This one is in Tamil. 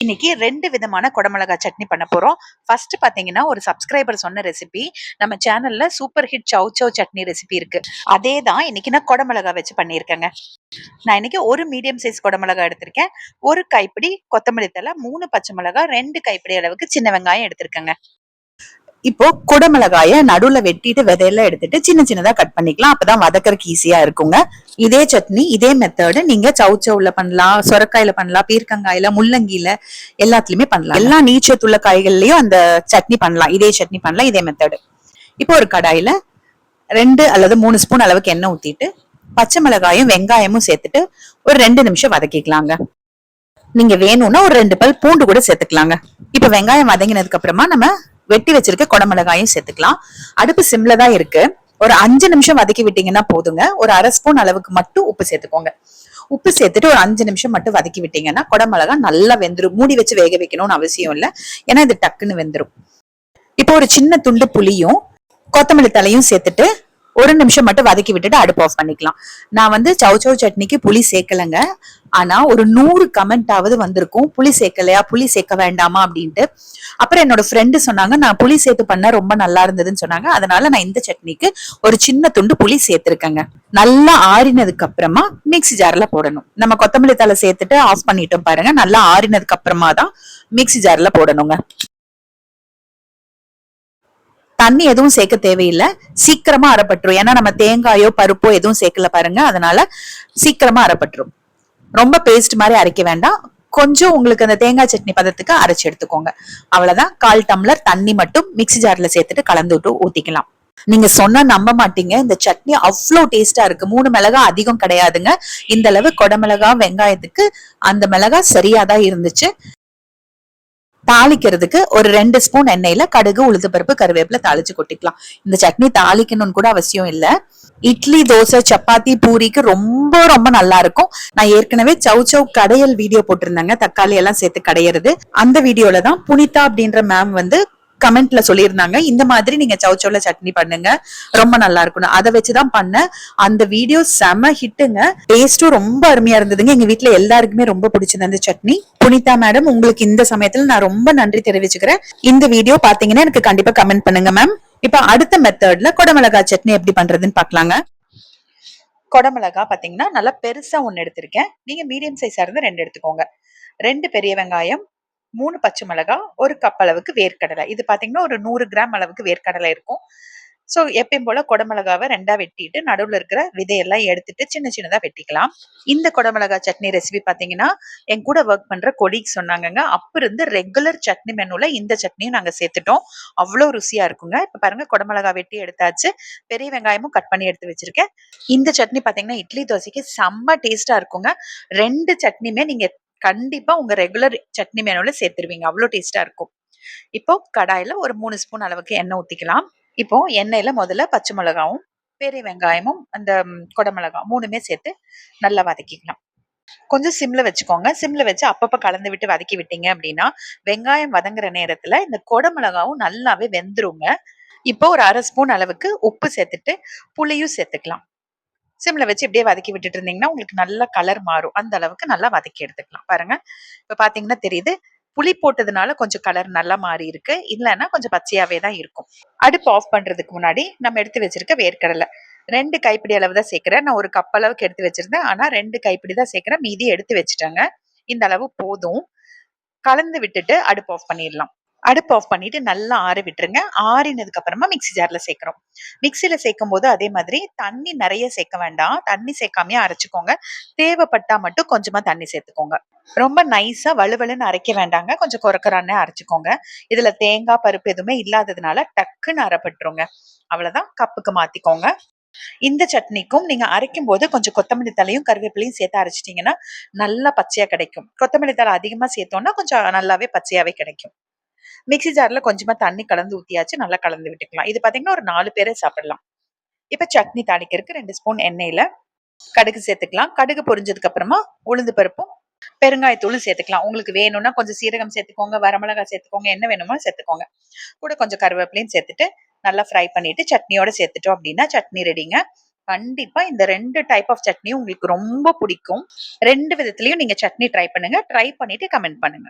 இன்னைக்கு 2 விதமான குடமிளகா சட்னி பண்ண போறோம். ஃபர்ஸ்ட் பாத்தீங்கன்னா, ஒரு சப்ஸ்கிரைபர் சொன்ன ரெசிபி. நம்ம சேனல்ல சூப்பர் ஹிட் சவ் சவ் சட்னி ரெசிபி இருக்கு. அதே தான் இன்னைக்கு நான் குடமிளகா வச்சு பண்ணியிருக்கேங்க. நான் இன்னைக்கு ஒரு மீடியம் சைஸ் குடமிளகா எடுத்திருக்கேன். 1 கைப்பிடி கொத்தமல்லி தழை, 3 பச்சை மிளகாய், 2 கைப்பிடி அளவுக்கு சின்ன வெங்காயம் எடுத்திருக்கேங்க. இப்போ குடமிளகாய நடுவுல வெட்டிட்டு விதையெல்லாம் எடுத்துட்டு சின்ன சின்னதா கட் பண்ணிக்கலாம். அப்பதான் வதக்கறதுக்கு ஈஸியா இருக்குங்க. இதே சட்னி இதே மெத்தடு நீங்க சவுச்சவுல பண்ணலாம், சொரக்காயில பண்ணலாம், பீர்க்கங்காயில, முள்ளங்கில எல்லாத்துலயுமே பண்ணலாம். எல்லா நீச்சத்துள்ள காய்கள்லயும் அந்த சட்னி பண்ணலாம். இதே சட்னி பண்ணலாம், இதே மெத்தடு. இப்போ ஒரு கடாயில 2 அல்லது 3 ஸ்பூன் அளவுக்கு எண்ணெய் ஊத்திட்டு பச்சை மிளகாயும் வெங்காயமும் சேர்த்துட்டு ஒரு 2 நிமிஷம் வதக்கிக்கலாங்க. நீங்க வேணும்னா ஒரு 2 பல் பூண்டு கூட சேர்த்துக்கலாங்க. இப்ப வெங்காயம் வதங்கினதுக்கு அப்புறமா நம்ம வெட்டி வச்சிருக்க குடமிளகாயும் சேர்த்துக்கலாம். அடுப்பு சிம்ல தான் இருக்கு. ஒரு 5 நிமிஷம் வதக்கி விட்டீங்கன்னா போதுங்க. ஒரு அரை ஸ்பூன் அளவுக்கு மட்டும் உப்பு சேர்த்துக்கோங்க. உப்பு சேர்த்துட்டு ஒரு 5 நிமிஷம் மட்டும் வதக்கி விட்டீங்கன்னா குடமிளகா நல்லா வெந்துரும். மூடி வச்சு வேக வைக்கணும்னு அவசியம் இல்லை, ஏன்னா இது டக்குன்னு வெந்துரும். இப்போ ஒரு சின்ன துண்டு புளியும் கொத்தமல்லி தலையும் சேர்த்துட்டு 1 நிமிஷம் மட்டும் வதக்கி விட்டுட்டு அடுப்பு ஆஃப் பண்ணிக்கலாம். நான் வந்து சவ் சட்னிக்கு புளி சேர்க்கலைங்க. ஆனா ஒரு 100 கமெண்ட் ஆவது வந்திருக்கும், புளி சேர்க்கலையா, புளி சேர்க்க வேண்டாமா அப்படின்ட்டு. அப்புறம் என்னோட ஃப்ரெண்டு சொன்னாங்க, நான் புளி சேர்த்து பண்ண ரொம்ப நல்லா இருந்ததுன்னு சொன்னாங்க. அதனால நான் இந்த சட்னிக்கு ஒரு சின்ன துண்டு புளி சேர்த்திருக்கேங்க. நல்லா ஆறினதுக்கு அப்புறமா மிக்ஸி ஜார்ல போடணும். நம்ம கொத்தமல்லி தழை சேர்த்துட்டு ஆஃப் பண்ணிட்டோம் பாருங்க. நல்லா ஆறினதுக்கு அப்புறமா தான் மிக்ஸி ஜார்ல போடணுங்க. தண்ணி எதுவும் சேர்க்க தேவையில்லை, சீக்கிரமா அரைப்பட்டுரும். ஏன்னா நம்ம தேங்காயோ பருப்போ எதுவும் சேர்க்கல பாருங்க, அதனால சீக்கிரமா அரைப்பட்டுரும். ரொம்ப பேஸ்ட் மாதிரி அரைக்க வேண்டாம். கொஞ்சம் உங்களுக்கு அந்த தேங்காய் சட்னி பதத்துக்கு அரைச்சு எடுத்துக்கோங்க. அவ்வளவுதான். 1/4 டம்ளர் தண்ணி மட்டும் மிக்ஸி ஜார்ல சேர்த்துட்டு கலந்து விட்டு ஊத்திக்கலாம். நீங்க சொன்னா நம்ப மாட்டீங்க, இந்த சட்னி அவ்வளோ டேஸ்டா இருக்கு. 3 மிளகா அதிகம் கிடையாதுங்க. இந்த அளவு குடமிளகா வெங்காயத்துக்கு அந்த மிளகா சரியாதான் இருந்துச்சு. தாளிக்கிறதுக்கு ஒரு 2 ஸ்பூன் எண்ணெயில கடுகு, உளுந்து பருப்பு, கருவேப்பிலை தாளிச்சு கொட்டிக்கலாம். இந்த சட்னி தாளிக்கணும்னு கூட அவசியம் இல்ல. இட்லி, தோசை, சப்பாத்தி, பூரிக்கு ரொம்ப ரொம்ப நல்லா இருக்கும். நான் ஏற்கனவே சவ் கடையல் வீடியோ போட்டிருந்தாங்க, தக்காளி எல்லாம் சேர்த்து கடையிறது. அந்த வீடியோல தான் புனிதா அப்படின்ற மேம் வந்து கமெண்ட்ல சொல்லியிருந்தாங்க, இந்த மாதிரி நீங்க சவுச்சவுல சட்னி பண்ணுங்க, ரொம்ப நல்லா இருக்கும். அதை வச்சுதான் பண்ண. அந்த வீடியோ செம ஹிட்டுங்க. டேஸ்டும் ரொம்ப அருமையா இருந்ததுங்க. எங்க வீட்டுல எல்லாருக்குமே ரொம்ப பிடிச்சது அந்த சட்னி. புனிதா மேடம், உங்களுக்கு இந்த சமயத்துல நான் ரொம்ப நன்றி தெரிவிச்சுக்கிறேன். இந்த வீடியோ பாத்தீங்கன்னா எனக்கு கண்டிப்பா கமெண்ட் பண்ணுங்க மேம். இப்ப அடுத்த மெத்தட்ல குடமிளகா சட்னி எப்படி பண்றதுன்னு பாக்கலாங்க. குடமிளகா பாத்தீங்கன்னா நல்லா பெருசா 1 எடுத்திருக்கேன். நீங்க மீடியம் சைஸா இருந்து 2 எடுத்துக்கோங்க. 2 பெரிய வெங்காயம், 3 பச்சை மிளகாய், 1 கப் அளவுக்கு வேர்க்கடலை. இது பாத்தீங்கன்னா ஒரு 100 கிராம் அளவுக்கு வேர்க்கடலை இருக்கும். சோ எப்பயும் போல குடமிளகாவை 2ஆ வெட்டிட்டு நடுவுல இருக்கிற விதையெல்லாம் எடுத்துட்டு சின்ன சின்னதா வெட்டிக்கலாம். இந்த குடமிளகா சட்னி ரெசிபி பாத்தீங்கன்னா என் கூட ஒர்க் பண்ற கொலீக் சொன்னாங்க. அப்ப இருந்து ரெகுலர் சட்னி மெனுல இந்த சட்னியும் நாங்க சேர்த்துட்டோம். அவ்வளவு ருசியா இருக்குங்க. இப்ப பாருங்க, குடமிளகா வெட்டி எடுத்தாச்சு. பெரிய வெங்காயமும் கட் பண்ணி எடுத்து வச்சிருக்கேன். இந்த சட்னி பாத்தீங்கன்னா இட்லி தோசைக்கு செம்ம டேஸ்டா இருக்குங்க. 2 சட்னியுமே நீங்க கண்டிப்பா உங்க ரெகுலர் சட்னி மெனுல சேர்த்துருவீங்க, அவ்வளவு டேஸ்டா இருக்கும். இப்போ கடாயில ஒரு 3 ஸ்பூன் அளவுக்கு எண்ணெய் ஊத்திக்கலாம். இப்போ எண்ணெயில முதல்ல பச்சை மிளகாவும் பெரிய வெங்காயமும் அந்த குடமிளகா 3மே சேர்த்து நல்லா வதக்கிக்கலாம். கொஞ்சம் சிம்ல வச்சுக்கோங்க. சிம்ல வச்சு அப்பப்ப கலந்து விட்டு வதக்கி விட்டீங்க அப்படின்னா வெங்காயம் வதங்குற நேரத்துல இந்த குடமிளகாவும் நல்லாவே வெந்துருங்க. இப்போ ஒரு அரை ஸ்பூன் அளவுக்கு உப்பு சேர்த்துட்டு புளியும் சேர்த்துக்கலாம். சிம்ல வச்சு இப்படியே வதக்கி விட்டுட்டு இருந்தீங்கன்னா உங்களுக்கு நல்ல கலர் மாறும். அந்த அளவுக்கு நல்லா வதக்கி எடுத்துக்கலாம். பாருங்க, இப்ப பாத்தீங்கன்னா தெரியுது, புளி போட்டதுனால கொஞ்சம் கலர் நல்லா மாறி இருக்கு. இல்லைன்னா கொஞ்சம் பச்சையாவே தான் இருக்கும். அடுப்பு ஆஃப் பண்றதுக்கு முன்னாடி நம்ம எடுத்து வச்சிருக்க வேர்க்கடலை 2 கைப்பிடி அளவு தான் சேர்க்கிறேன். நான் 1 கப் அளவுக்கு எடுத்து வச்சிருந்தேன், ஆனா 2 கைப்பிடி தான் சேர்க்கிறேன். மீதி எடுத்து வச்சுட்டாங்க. இந்த அளவு போதும். கலந்து விட்டுட்டு அடுப்பு ஆஃப் பண்ணிடலாம். அடுப்பு ஆஃப் பண்ணிட்டு நல்லா ஆற விட்டுருங்க. ஆறினதுக்கு அப்புறமா மிக்ஸி ஜார்ல சேர்க்கிறோம். மிக்ஸில சேர்க்கும் போது அதே மாதிரி தண்ணி நிறைய சேர்க்க வேண்டாம். தண்ணி சேர்க்காமயே அரைச்சுக்கோங்க. தேவைப்பட்டா மட்டும் கொஞ்சமா தண்ணி சேர்த்துக்கோங்க. ரொம்ப நைஸா வலுவலுன்னு அரைக்க வேண்டாங்க. கொஞ்சம் கொரக்கரான்னு அரைச்சுக்கோங்க. இதுல தேங்காய் பருப்பு எதுவுமே இல்லாததுனால டக்குன்னு அரைப்பட்டுருங்க. அவ்வளவுதான். கப்புக்கு மாத்திக்கோங்க. இந்த சட்னிக்கும் நீங்க அரைக்கும் போது கொஞ்சம் கொத்தமல்லி தலையும் கருவேப்பிலையும் சேர்த்து அரைச்சிட்டீங்கன்னா நல்லா பச்சையா கிடைக்கும். கொத்தமல்லி தலை அதிகமா சேர்த்தோம்னா கொஞ்சம் நல்லாவே பச்சையாவே கிடைக்கும். மிக்ஸி ஜார்ல கொஞ்சமா தண்ணி கலந்து ஊத்தியாச்சு. நல்லா கலந்து விட்டுக்கலாம். இது பாத்தீங்கன்னா ஒரு 4 பேரே சாப்பிடலாம். இப்ப சட்னி தாளிக்கிறதுக்கு 2 ஸ்பூன் எண்ணெயில கடுகு சேர்த்துக்கலாம். கடுகு பொரிஞ்சதுக்கு அப்புறமா உளுந்து பருப்பும் பெருங்காயத்தூளும் சேர்த்துக்கலாம். உங்களுக்கு வேணும்னா கொஞ்சம் சீரகம் சேர்த்துக்கோங்க, வரமிளகாய் சேர்த்துக்கோங்க, என்ன வேணுமோ சேர்த்துக்கோங்க. கூட கொஞ்சம் கருவேப்பிலையும் சேர்த்துட்டு நல்லா ஃப்ரை பண்ணிட்டு சட்னியோட சேர்த்துட்டோம் அப்படின்னா சட்னி ரெடிங்க. கண்டிப்பா இந்த 2 டைப் ஆஃப் சட்னியும் உங்களுக்கு ரொம்ப பிடிக்கும். 2 விதத்திலயும் நீங்க சட்னி ட்ரை பண்ணுங்க. ட்ரை பண்ணிட்டு கமெண்ட் பண்ணுங்க.